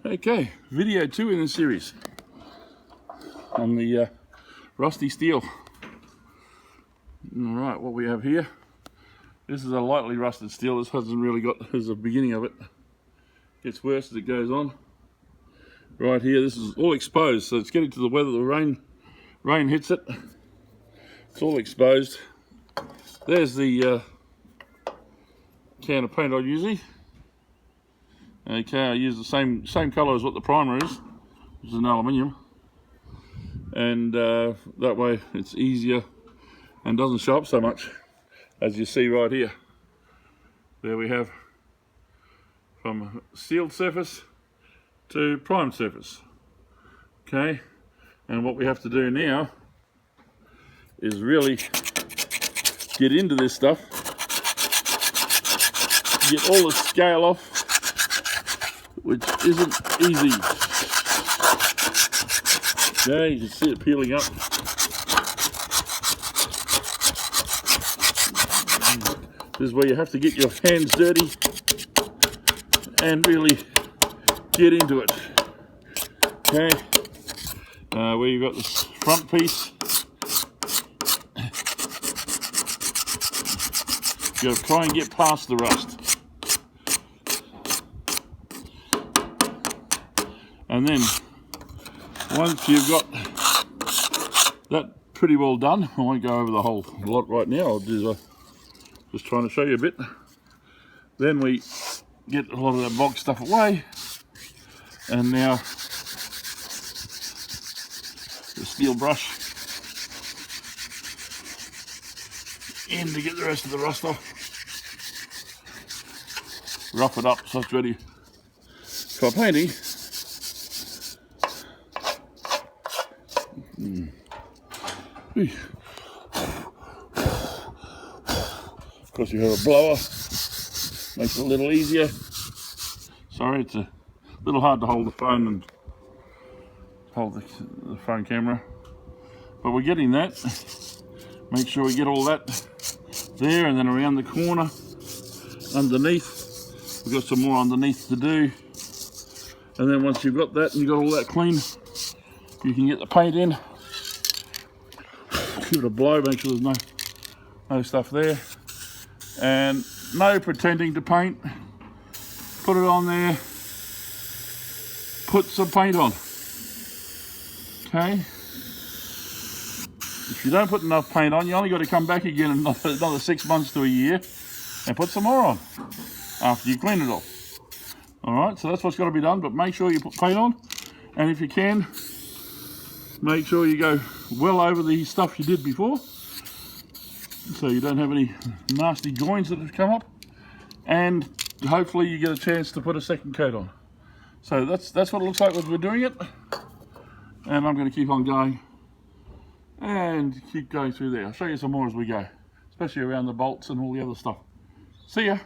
Okay, video 2 in the series on the rusty steel. Alright, what we have here, this is a lightly rusted steel. This hasn't really got, this is the beginning of it. Gets worse as it goes on. Right here, this is all exposed, so it's getting to the weather, the rain hits it. It's all exposed. There's the can of paint I'm using. Okay, I use the same colour as what the primer is, which is an aluminium, and that way it's easier and doesn't show up so much, as you see right here. There we have from sealed surface to primed surface. Okay, and what we have to do now is really get into this stuff, get all the scale off, which isn't easy. Okay, you can see it peeling up. This is where you have to get your hands dirty and really get into it. Okay, where you've got this front piece, you got to try and get past the rust. And then, once you've got that pretty well done, I won't go over the whole lot right now, I'll do just trying to show you a bit. Then we get a lot of that bog stuff away, and now the steel brush in to get the rest of the rust off. Rough it up so it's ready for painting. Of course, you have a blower, makes it a little easier. Sorry, it's a little hard to hold the phone and hold the phone camera, but we're getting that. Make sure we get all that there, and then around the corner underneath, we've got some more underneath to do. And then once you've got that and you've got all that clean, you can get the paint in. Give it a blow, make sure there's no stuff there, and no pretending to paint. Put it on there, put some paint on. Okay, if you don't put enough paint on, you only got to come back again another 6 months to a year and put some more on after you clean it off. Alright, so that's what's got to be done, but make sure you put paint on, and if you can, make sure you go well over the stuff you did before, so you don't have any nasty joins that have come up, and hopefully you get a chance to put a second coat on. So that's what it looks like as we're doing it, and I'm going to keep on going and keep going through there. I'll show you some more as we go, especially around the bolts and all the other stuff. See ya.